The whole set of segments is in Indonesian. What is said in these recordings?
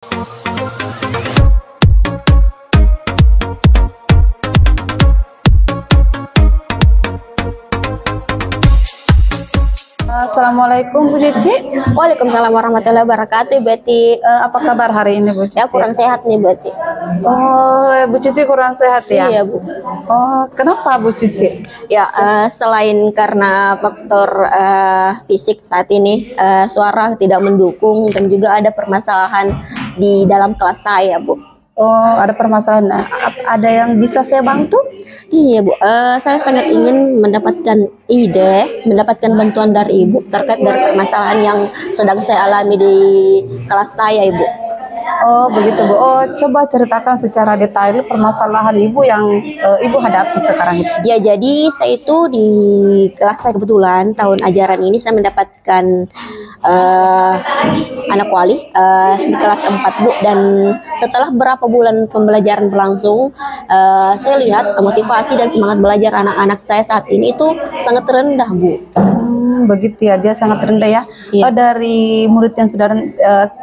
Assalamualaikum Bu Cici. Waalaikumsalam warahmatullahi wabarakatuh, Betty. Apa kabar hari ini Bu Cici? Ya kurang sehat nih, Betty. Oh, Bu Cici kurang sehat ya? Iya, Bu. Oh, kenapa Bu Cici? Ya, selain karena faktor fisik saat ini, suara tidak mendukung dan juga ada permasalahan di dalam kelas saya, Bu. Oh, ada permasalahan. Nah, ada yang bisa saya bantu? Iya, Bu. Saya sangat ingin mendapatkan mendapatkan bantuan dari Ibu terkait dari permasalahan yang sedang saya alami di kelas saya, Ibu. Oh, begitu Bu. Oh, coba ceritakan secara detail permasalahan Ibu yang Ibu hadapi sekarang itu. Ya, jadi saya itu di kelas saya kebetulan tahun ajaran ini saya mendapatkan anak wali di kelas 4, Bu, dan setelah berapa bulan pembelajaran berlangsung, saya lihat motivasi dan semangat belajar anak-anak saya saat ini itu sangat rendah, Bu. Begitu ya, dia sangat rendah ya. Iya. Dari murid yang sudah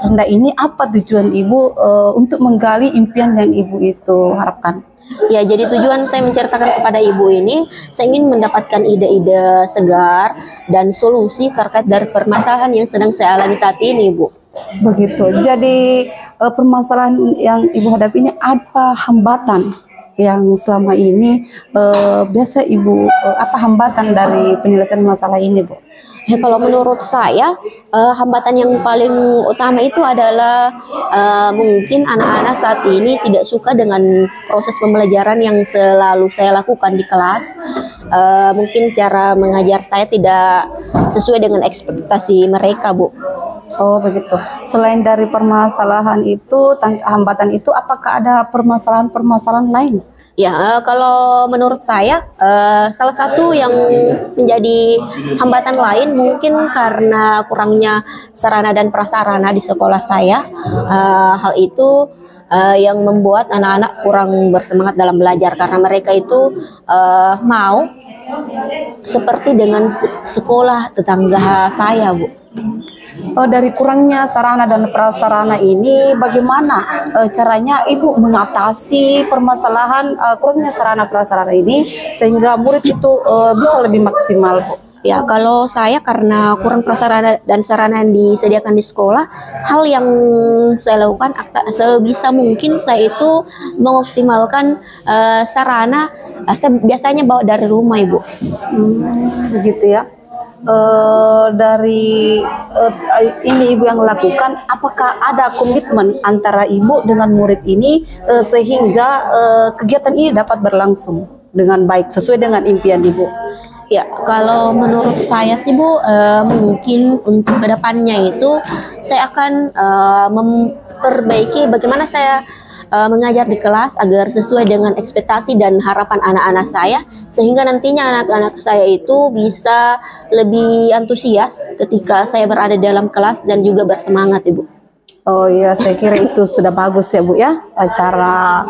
rendah ini, apa tujuan Ibu untuk menggali impian yang Ibu itu harapkan? Ya, jadi tujuan saya menceritakan kepada Ibu ini, saya ingin mendapatkan ide-ide segar dan solusi terkait dari permasalahan yang sedang saya alami saat ini, Bu. Begitu. Jadi permasalahan yang Ibu hadapi ini, apa hambatan yang selama ini biasa Ibu apa hambatan dari penyelesaian masalah ini, Bu? Ya, kalau menurut saya hambatan yang paling utama itu adalah mungkin anak-anak saat ini tidak suka dengan proses pembelajaran yang selalu saya lakukan di kelas. Mungkin cara mengajar saya tidak sesuai dengan ekspektasi mereka, Bu. Oh, begitu. Selain dari permasalahan itu, hambatan itu, apakah ada permasalahan-permasalahan lain? Ya, kalau menurut saya salah satu yang menjadi hambatan lain mungkin karena kurangnya sarana dan prasarana di sekolah saya. Hal itu yang membuat anak-anak kurang bersemangat dalam belajar karena mereka itu mau seperti dengan sekolah tetangga saya, Bu. Oh, dari kurangnya sarana dan prasarana ini, bagaimana caranya Ibu mengatasi permasalahan kurangnya sarana prasarana ini sehingga murid itu bisa lebih maksimal, Bu? Ya, kalau saya karena kurang prasarana dan sarana yang disediakan di sekolah, hal yang saya lakukan sebisa mungkin saya itu mengoptimalkan sarana. Saya biasanya bawa dari rumah, Ibu. Begitu ya. Dari ini Ibu yang lakukan, apakah ada komitmen antara Ibu dengan murid ini sehingga kegiatan ini dapat berlangsung dengan baik sesuai dengan impian Ibu? Ya, kalau menurut saya sih, Bu, mungkin untuk kedepannya itu saya akan memperbaiki bagaimana saya mengajar di kelas agar sesuai dengan ekspektasi dan harapan anak-anak saya, sehingga nantinya anak-anak saya itu bisa lebih antusias ketika saya berada dalam kelas dan juga bersemangat, Ibu. Oh iya, saya kira itu sudah bagus ya Bu ya, cara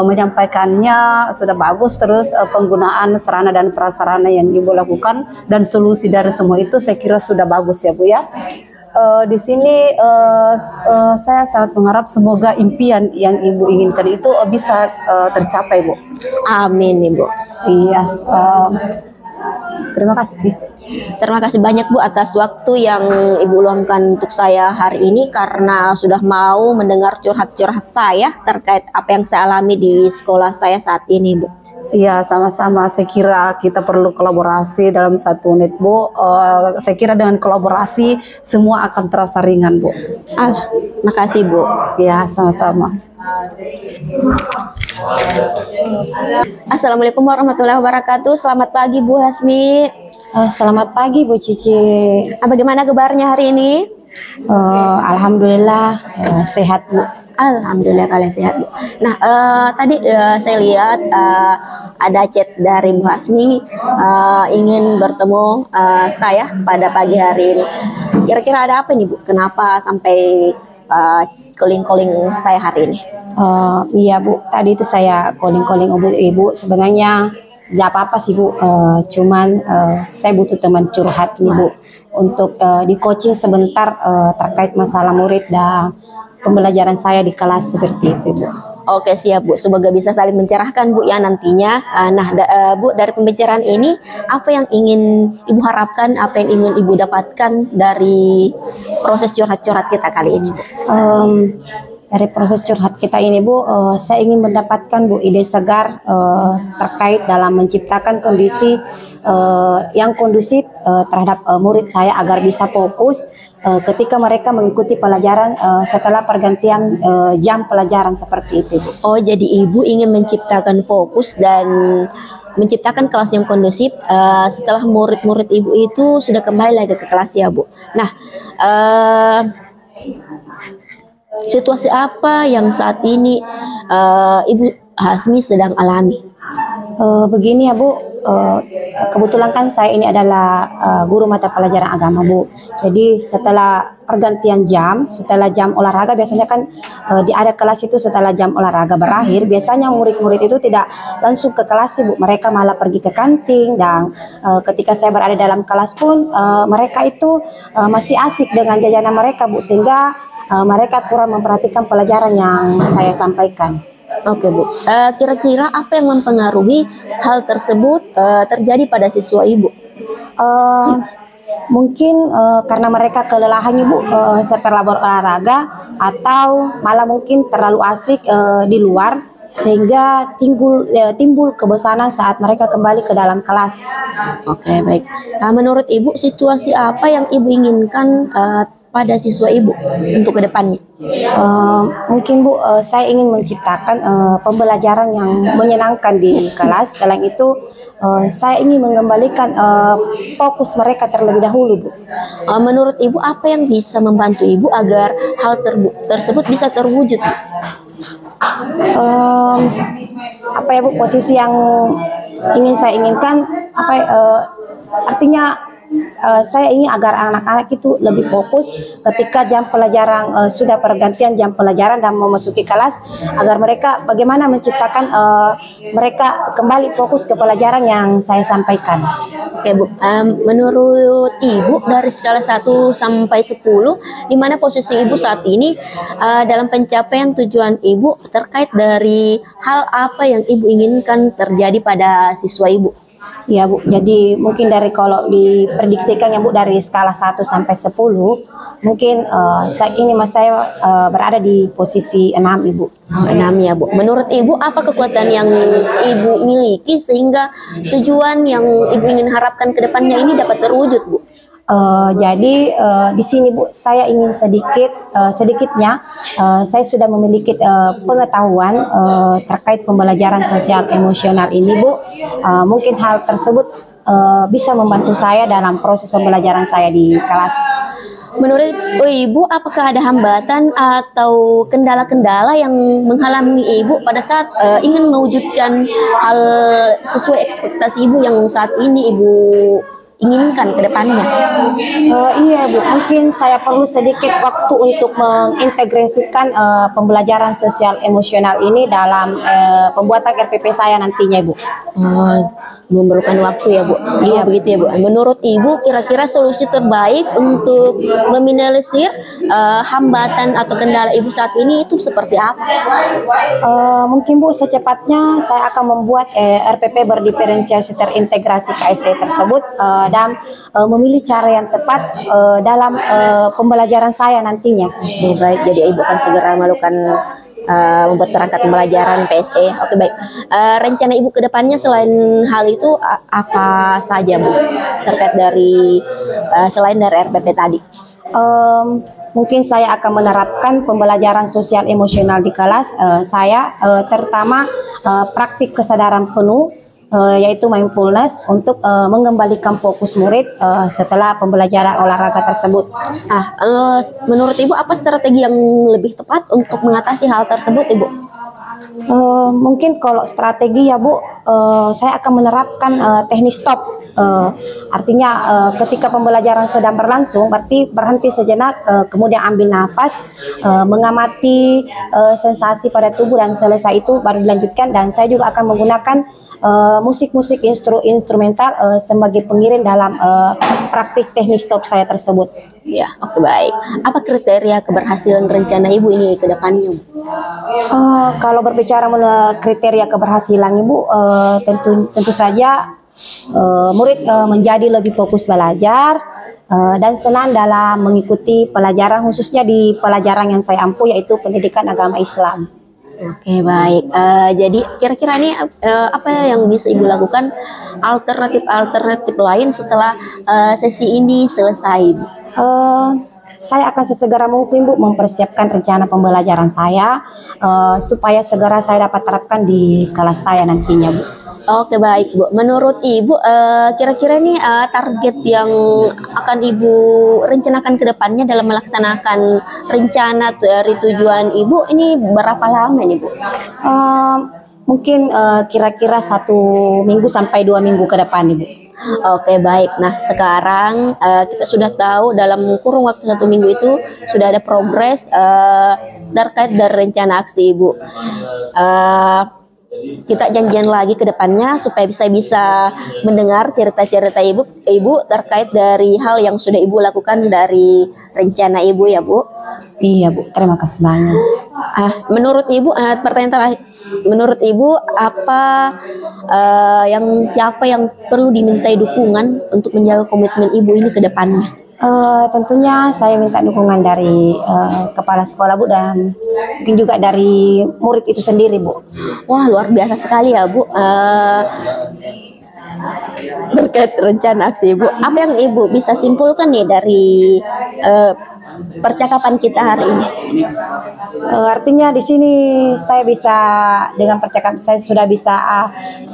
menyampaikannya sudah bagus, terus penggunaan sarana dan prasarana yang Ibu lakukan dan solusi dari semua itu saya kira sudah bagus ya Bu ya. Di sini saya sangat mengharap semoga impian yang Ibu inginkan itu bisa tercapai, Bu. Amin, Ibu. Iya. Terima kasih. Terima kasih banyak, Bu, atas waktu yang Ibu luangkan untuk saya hari ini karena sudah mau mendengar curhat-curhat saya terkait apa yang saya alami di sekolah saya saat ini, Bu. Iya, sama-sama. Saya kira kita perlu kolaborasi dalam satu unit, Bu. Saya kira dengan kolaborasi semua akan terasa ringan, Bu. Makasih, Bu. Ya, sama-sama. Assalamualaikum warahmatullahi wabarakatuh. Selamat pagi, Bu Hasmi. Selamat pagi Bu Cici. Bagaimana kabarnya hari ini? Alhamdulillah sehat Bu. Alhamdulillah kalian sehat, Bu. Nah, tadi saya lihat ada chat dari Bu Hasmi ingin bertemu saya pada pagi hari ini. Kira-kira ada apa nih, Bu? Kenapa sampai calling-calling saya hari ini? Iya Bu, tadi itu saya calling Ibu. Sebenarnya nggak apa-apa sih Bu, cuman saya butuh teman curhat nih Bu untuk di coaching sebentar terkait masalah murid dan pembelajaran saya di kelas seperti itu, Bu. Oke, siap Bu, semoga bisa saling mencerahkan Bu ya nantinya. Bu, dari pembicaraan ini apa yang ingin Ibu harapkan, apa yang ingin Ibu dapatkan dari proses curhat-curhat kita kali ini Bu? Dari proses curhat kita ini, Bu, saya ingin mendapatkan, Bu, ide segar terkait dalam menciptakan kondisi yang kondusif terhadap murid saya agar bisa fokus ketika mereka mengikuti pelajaran setelah pergantian jam pelajaran seperti itu, Bu. Oh, jadi Ibu ingin menciptakan fokus dan menciptakan kelas yang kondusif setelah murid-murid Ibu itu sudah kembali lagi ke kelas ya, Bu. Nah, situasi apa yang saat ini Ibu Hasmi sedang alami? Begini ya, Bu, kebetulan kan saya ini adalah guru mata pelajaran agama, Bu. Jadi setelah pergantian jam, setelah jam olahraga, biasanya kan di ada kelas itu setelah jam olahraga berakhir, biasanya murid-murid itu tidak langsung ke kelas, Bu. Mereka malah pergi ke kantin, dan ketika saya berada dalam kelas pun mereka itu masih asik dengan jajanan mereka, Bu, sehingga mereka kurang memperhatikan pelajaran yang saya sampaikan. Oke, Bu, kira-kira apa yang mempengaruhi hal tersebut terjadi pada siswa Ibu? Mungkin karena mereka kelelahan, Bu, setelah berolahraga, atau malah mungkin terlalu asik di luar, sehingga timbul kebosanan saat mereka kembali ke dalam kelas. Oke, baik. Menurut Ibu, situasi apa yang Ibu inginkan pada siswa Ibu untuk kedepannya? Mungkin, Bu, saya ingin menciptakan pembelajaran yang menyenangkan di kelas. Selain itu, saya ingin mengembalikan fokus mereka terlebih dahulu, Bu. Menurut Ibu, apa yang bisa membantu Ibu agar hal tersebut bisa terwujud? Apa ya, Bu, posisi yang ingin saya inginkan, artinya saya ingin agar anak-anak itu lebih fokus ketika jam pelajaran sudah pergantian jam pelajaran dan memasuki kelas, agar mereka bagaimana menciptakan mereka kembali fokus ke pelajaran yang saya sampaikan. Oke, Bu, menurut Ibu dari skala 1 sampai 10, di mana posisi Ibu saat ini dalam pencapaian tujuan Ibu terkait dari hal apa yang Ibu inginkan terjadi pada siswa Ibu? Ya, Bu, jadi mungkin kalau diprediksikan ya, Bu, dari skala 1 sampai 10, mungkin saat ini saya berada di posisi 6, Ibu. 6 ya, Bu. Menurut Ibu, apa kekuatan yang Ibu miliki sehingga tujuan yang Ibu ingin harapkan ke depannya ini dapat terwujud, Bu? Jadi di sini, Bu, saya ingin sedikitnya saya sudah memiliki pengetahuan terkait pembelajaran sosial emosional ini, Bu. Mungkin hal tersebut bisa membantu saya dalam proses pembelajaran saya di kelas. Menurut Ibu, apakah ada hambatan atau kendala-kendala yang menghalangi Ibu pada saat ingin mewujudkan hal sesuai ekspektasi Ibu yang saat ini Ibu inginkan ke depannya? Iya, Bu, mungkin saya perlu sedikit waktu untuk mengintegrasikan pembelajaran sosial emosional ini dalam pembuatan RPP saya nantinya, Bu. Memerlukan waktu ya, Bu. Iya, begitu ya, Bu. Menurut Ibu, kira-kira solusi terbaik untuk meminimalisir hambatan atau kendala Ibu saat ini itu seperti apa? Mungkin, Bu, secepatnya saya akan membuat RPP berdiferensiasi terintegrasi KST tersebut dan memilih cara yang tepat dalam pembelajaran saya nantinya. Oke, baik. Jadi Ibu akan segera melakukan membuat perangkat pembelajaran PSE. Oke, baik. Rencana Ibu ke depannya selain hal itu apa saja, Bu? Terkait dari selain dari RPP tadi. Mungkin saya akan menerapkan pembelajaran sosial emosional di kelas saya, terutama praktik kesadaran penuh, yaitu mindfulness, untuk mengembalikan fokus murid setelah pembelajaran olahraga tersebut. Menurut Ibu apa strategi yang lebih tepat untuk mengatasi hal tersebut, Ibu? Mungkin kalau strategi ya Bu, saya akan menerapkan teknik stop. Artinya ketika pembelajaran sedang berlangsung, berarti berhenti sejenak, kemudian ambil nafas, mengamati sensasi pada tubuh, dan selesai itu baru dilanjutkan. Dan saya juga akan menggunakan musik-musik instrumental sebagai pengiring dalam praktik teknik stop saya tersebut. Ya, oke, baik. Apa kriteria keberhasilan rencana Ibu ini ke depannya, Bu? Kalau berbicara mengenai kriteria keberhasilan Ibu, tentu saja murid menjadi lebih fokus belajar dan senang dalam mengikuti pelajaran, khususnya di pelajaran yang saya ampu, yaitu pendidikan agama Islam. Oke, baik. Jadi kira-kira ini apa yang bisa Ibu lakukan, alternatif lain setelah sesi ini selesai, Bu? Saya akan sesegera mungkin Bu mempersiapkan rencana pembelajaran saya supaya segera saya dapat terapkan di kelas saya nantinya, Bu. Oke, baik, Bu. Menurut Ibu, kira-kira nih target yang akan Ibu rencanakan ke depannya dalam melaksanakan rencana dari tujuan Ibu ini berapa lama nih, Bu? Mungkin kira-kira 1 minggu sampai 2 minggu ke depan, Ibu. Oke, baik. Nah, sekarang kita sudah tahu dalam kurun waktu 1 minggu itu sudah ada progres terkait dari rencana aksi Ibu. Kita janjian lagi ke depannya supaya bisa mendengar cerita-cerita Ibu terkait dari hal yang sudah Ibu lakukan dari rencana Ibu, ya, Bu. Iya, Bu. Terima kasih banyak. Menurut Ibu, pertanyaan terakhir, menurut Ibu apa siapa yang perlu dimintai dukungan untuk menjaga komitmen Ibu ini ke depannya? Tentunya saya minta dukungan dari kepala sekolah, Bu, dan mungkin juga dari murid itu sendiri, Bu. Wah, luar biasa sekali ya, Bu. Berkait rencana aksi Ibu, apa yang Ibu bisa simpulkan nih dari percakapan kita hari ini? Artinya di sini saya bisa dengan percakapan saya sudah bisa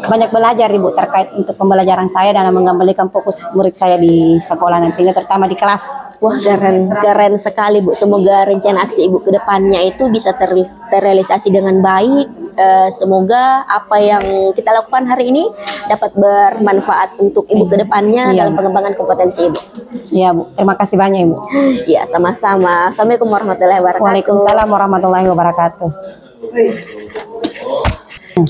banyak belajar, Ibu, terkait untuk pembelajaran saya dalam mengembalikan fokus murid saya di sekolah nantinya, terutama di kelas. Wah, keren sekali, Bu. Semoga rencana aksi Ibu ke depannya itu bisa terrealisasi dengan baik. Semoga apa yang kita lakukan hari ini dapat bermanfaat untuk Ibu ke depannya dalam pengembangan kompetensi Ibu. Iya, Bu. Terima kasih banyak, Ibu. Ya, sama-sama. Assalamualaikum warahmatullahi wabarakatuh. Waalaikumsalam warahmatullahi wabarakatuh.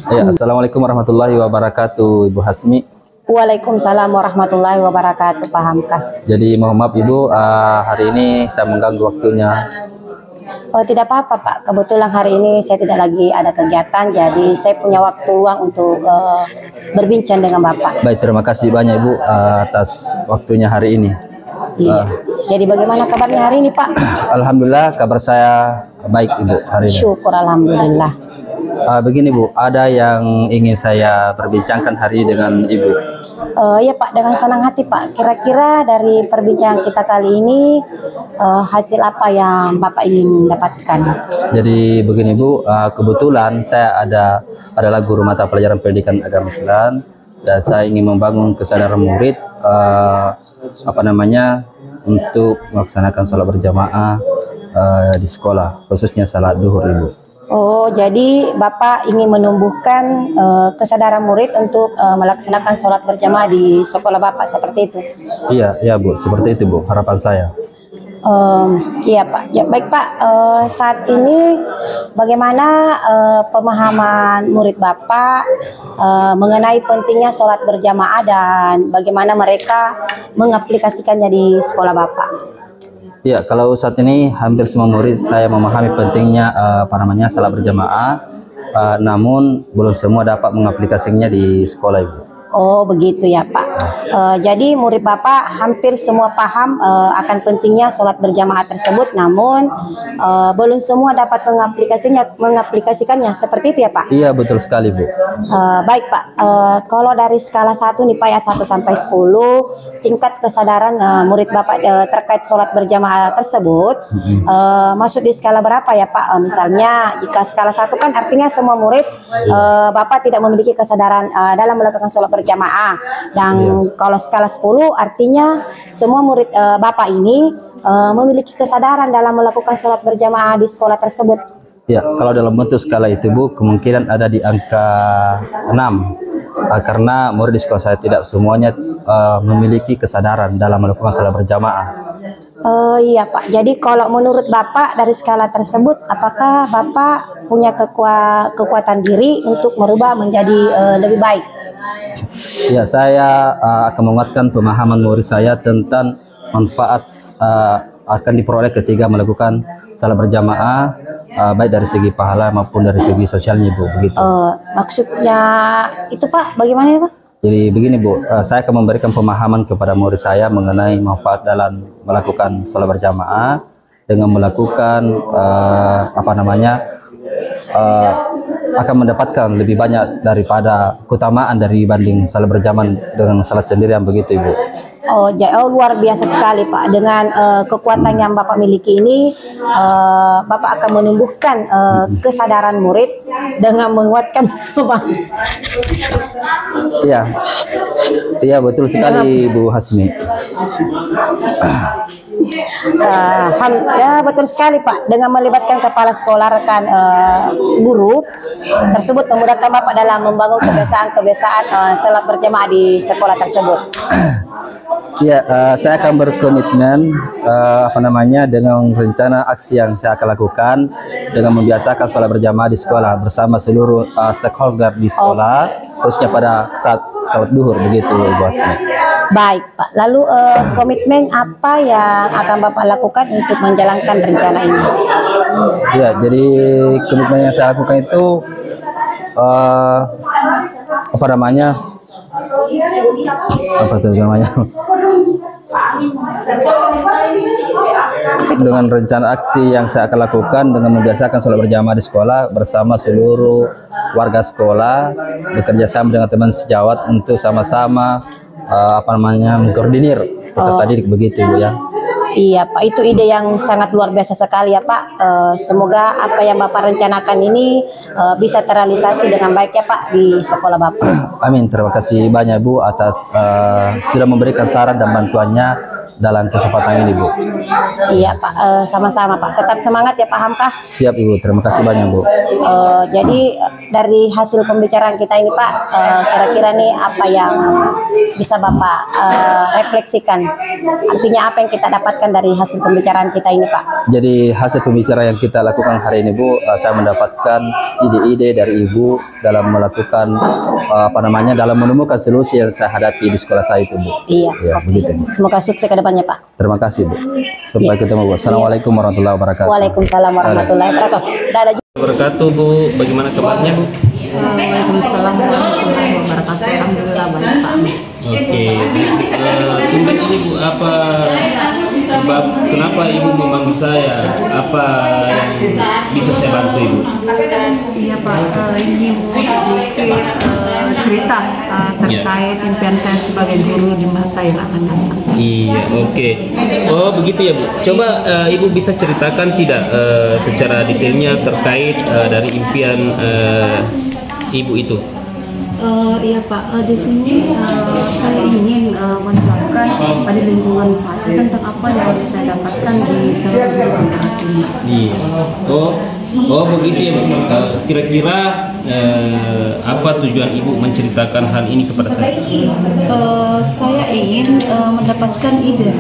Ya, Assalamualaikum warahmatullahi wabarakatuh, Ibu Hasmi. Waalaikumsalam warahmatullahi wabarakatuh, Pak Hamka. Jadi mohon maaf Ibu, hari ini saya mengganggu waktunya. Oh, tidak apa-apa, Pak. Kebetulan hari ini saya tidak lagi ada kegiatan, jadi saya punya waktu luang untuk berbincang dengan Bapak. Baik, terima kasih banyak Ibu atas waktunya hari ini. Iya. Jadi bagaimana kabarnya hari ini, Pak? Alhamdulillah, kabar saya baik Ibu hari ini. Syukur, alhamdulillah. Begini Bu, ada yang ingin saya perbincangkan hari ini dengan Ibu. Ya Pak, dengan senang hati Pak. Kira-kira dari perbincangan kita kali ini hasil apa yang Bapak ingin dapatkan? Jadi begini Bu, kebetulan saya adalah guru mata pelajaran pendidikan agama Islam, dan saya ingin membangun kesadaran murid untuk melaksanakan sholat berjamaah di sekolah, khususnya salat duhur Ibu. Oh, jadi Bapak ingin menumbuhkan kesadaran murid untuk melaksanakan sholat berjamaah di sekolah Bapak, seperti itu? Iya Bu, seperti itu Bu, harapan saya. Iya Pak. Ya, baik Pak, saat ini bagaimana pemahaman murid Bapak mengenai pentingnya sholat berjamaah dan bagaimana mereka mengaplikasikannya di sekolah Bapak? Ya, kalau saat ini hampir semua murid saya memahami pentingnya salat berjamaah, namun belum semua dapat mengaplikasikannya di sekolah Ibu. Oh, begitu ya Pak. Jadi murid Bapak hampir semua paham akan pentingnya sholat berjamaah tersebut, namun belum semua dapat mengaplikasikannya, seperti itu ya Pak? Iya, betul sekali Bu. Baik Pak, kalau dari skala 1 nih Pak, ya 1 sampai 10, tingkat kesadaran murid Bapak terkait sholat berjamaah tersebut masuk di skala berapa ya Pak? Misalnya jika skala 1 kan artinya semua murid Bapak tidak memiliki kesadaran dalam melakukan sholat berjamaah, dan kalau skala 10 artinya semua murid Bapak ini memiliki kesadaran dalam melakukan sholat berjamaah di sekolah tersebut. Ya, kalau dalam bentuk skala itu Bu, kemungkinan ada di angka 6. Karena murid di sekolah saya tidak semuanya memiliki kesadaran dalam melakukan salat berjamaah. Oh iya Pak, jadi kalau menurut Bapak dari skala tersebut, apakah Bapak punya kekuatan diri untuk merubah menjadi lebih baik? Ya, saya akan menguatkan pemahaman murid saya tentang manfaat akan diperoleh ketika melakukan salat berjamaah, baik dari segi pahala maupun dari segi sosialnya Bu, begitu. Maksudnya itu Pak, bagaimana ya Pak? Jadi begini Bu, saya akan memberikan pemahaman kepada murid saya mengenai manfaat dalam melakukan salat berjamaah dengan melakukan akan mendapatkan lebih banyak daripada keutamaan dari banding salat berjamaah dengan salat sendirian, begitu Ibu. Oh, luar biasa sekali Pak. Dengan kekuatan yang Bapak miliki ini, Bapak akan menumbuhkan kesadaran murid dengan menguatkan Iya, iya betul sekali Bu Hasmi. Ya betul sekali Pak. Dengan melibatkan kepala sekolah, rekan guru tersebut memudahkan Bapak dalam membangun kebiasaan salat berjamaah di sekolah tersebut. Ya, saya akan berkomitmen dengan rencana aksi yang saya akan lakukan dengan membiasakan sholat berjamaah di sekolah bersama seluruh stakeholder di sekolah, khususnya pada saat sholat duhur, begitu Bu Hasmi. Baik Pak, lalu komitmen apa yang akan Bapak lakukan untuk menjalankan rencana ini? Ya, jadi komitmen yang saya lakukan itu dengan rencana aksi yang saya akan lakukan dengan membiasakan sholat berjamaah di sekolah bersama seluruh warga sekolah, bekerja sama dengan teman sejawat untuk sama-sama mengkoordinir peserta didik, begitu Bu ya. Iya Pak, itu ide yang sangat luar biasa sekali ya Pak. Semoga apa yang Bapak rencanakan ini bisa terrealisasi dengan baik ya Pak di sekolah Bapak. Amin, terima kasih banyak Bu atas sudah memberikan saran dan bantuannya dalam kesempatan ini Bu. Iya Pak, sama-sama Pak. Tetap semangat ya Pak Hamkah. Siap Ibu, terima kasih banyak Bu. Jadi dari hasil pembicaraan kita ini Pak, kira-kira nih apa yang bisa Bapak refleksikan? Artinya apa yang kita dapatkan dari hasil pembicaraan kita ini Pak? Jadi hasil pembicaraan yang kita lakukan hari ini Bu, saya mendapatkan ide-ide dari Ibu dalam melakukan dalam menemukan solusi yang saya hadapi di sekolah saya itu Bu. Iya, ya, begitu Bu. Semoga sukses ke depannya Pak. Terima kasih Bu. Sampai ketemu Bu. Assalamualaikum warahmatullahi wabarakatuh. Waalaikumsalam warahmatullahi wabarakatuh. Bu, bagaimana kabarnya Bu? Waalaikumsalam warahmatullahi wabarakatuh. Alhamdulillah baik Pak. Oke, tumben ini Bu, apa sebab kenapa Ibu memanggil saya? Apa yang bisa saya bantu Ibu? Iya Pak, ini mau sedikit cerita terkait impian saya sebagai guru di masa yang akan datang. Iya, oke. Oh begitu ya Bu. Coba Ibu bisa ceritakan tidak secara detailnya terkait dari impian Ibu itu? Iya Pak, di sini saya ingin menerapkan pada lingkungan saya tentang apa yang saya dapatkan di seluruh dunia. Iya. Oh begitu ya Bu. Kira-kira apa tujuan Ibu menceritakan hal ini kepada saya? Saya ingin mendapatkan ide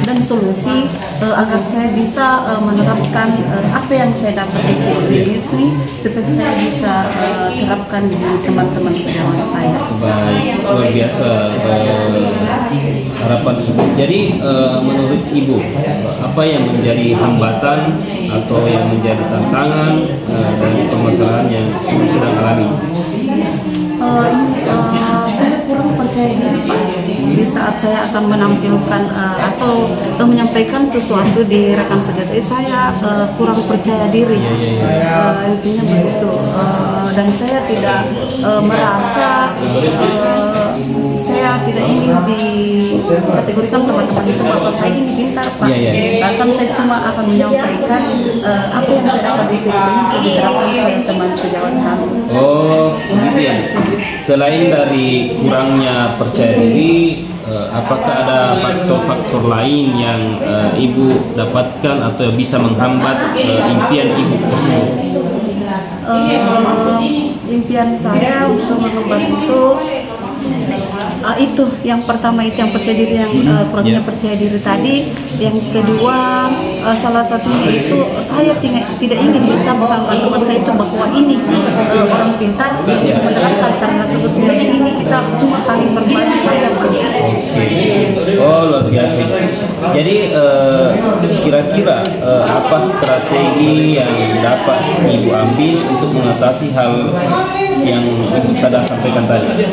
dan solusi agar saya bisa menerapkan apa yang saya dapat di ini supaya saya bisa terapkan di teman-teman sejawat saya. Baik, luar biasa harapan Ibu. Jadi menurut Ibu apa yang menjadi hambatan atau yang menjadi tantangan dari permasalahan yang Ibu sedang alami? Saya kurang percaya diri Pak di saat saya akan menampilkan atau menyampaikan sesuatu di rekan sejawat saya kurang percaya diri, intinya begitu, dan saya tidak merasa saya tidak ingin dikategorikan sama teman itu bahwa saya ini pintar Pak. Bahkan saya cuma akan menyampaikan apa yang saya dapat di cerita untuk diterapkan oleh teman sejawat kami. Oh begitu ya. Selain dari kurangnya percaya diri, apakah ada faktor-faktor lain yang Ibu dapatkan atau bisa menghambat impian Ibu tersebut? Impian saya untuk mengembang itu yang pertama itu yang percaya diri, yang programnya percaya diri tadi. Yang kedua, salah satunya itu saya tidak ingin dicap sama teman saya itu bahwa ini orang pintar yang menerapkan, karena sebetulnya ini kita cuma saling berbagi saja. Oh, luar biasa. Jadi kira-kira apa strategi yang dapat Ibu ambil untuk mengatasi hal yang Ibu tadi sampaikan tadi?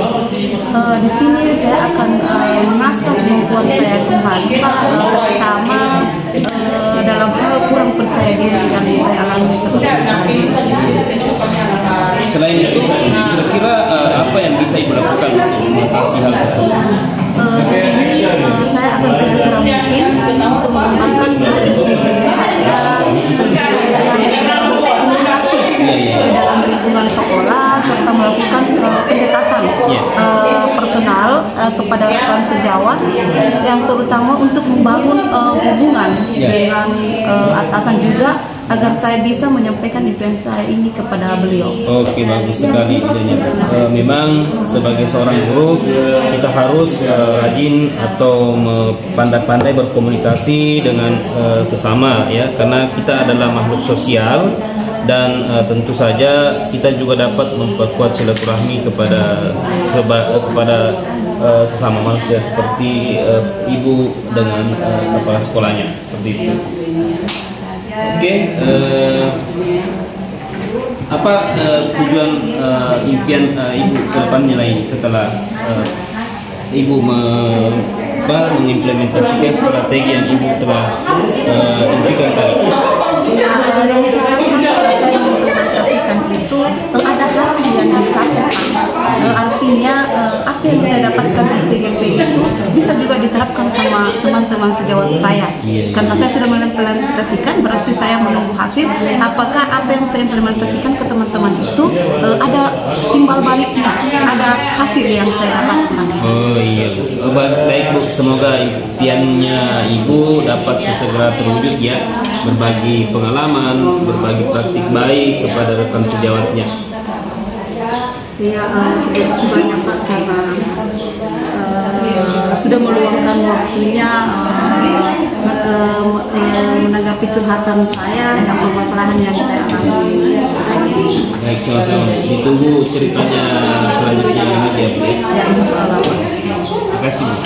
Di sini saya akan mengasah kemampuan saya kembali. Pertama, dalam hal kurang percaya diri yang saya alami seperti ini. Selain itu, kira-kira apa yang bisa Ibu lakukan untuk mengatasi hal tersebut? Di sini saya akan sesegera mungkin untuk mengembangkan potensi diri saya yang komunikasi dalam lingkungan sekolah, serta melakukan pendekatan personal kepada rekan sejawat, yang terutama untuk membangun hubungan dengan atasan juga, agar saya bisa menyampaikan impian saya ini kepada beliau. Oke, bagus sekali idenya. Memang sebagai seorang guru kita harus rajin atau pandai-pandai berkomunikasi dengan sesama ya, karena kita adalah makhluk sosial, dan tentu saja kita juga dapat memperkuat silaturahmi kepada sesama manusia, seperti ibu dengan kepala sekolahnya, seperti itu. Oke, apa tujuan impian Ibu ke depannya lain setelah Ibu mengimplementasikan strategi yang Ibu telah impikan tadi? Saya mengimplementasikan itu ada hasil yang dicapai. Artinya apa yang saya dapatkan di CGP itu bisa juga diterapkan sama teman-teman sejawat saya. Karena saya sudah mengimplementasikan, berarti saya menunggu hasil. Apakah apa yang saya implementasikan ke teman-teman itu ada timbal baliknya, ada hasil yang saya dapatkan. Oh iya Bu. Baik Bu, semoga impiannya Ibu dapat sesegera terwujud ya, berbagi pengalaman, berbagi praktik baik kepada rekan sejawatnya. Ya, terima kasih banyak Pak, karena sudah meluangkan waktunya menanggapi curhatan saya dan permasalahan yang saya alami. Baik, sama-sama. Ditunggu ceritanya selanjutnya lagi ya Bu. Ya, insya Allah. Terima kasih Bu.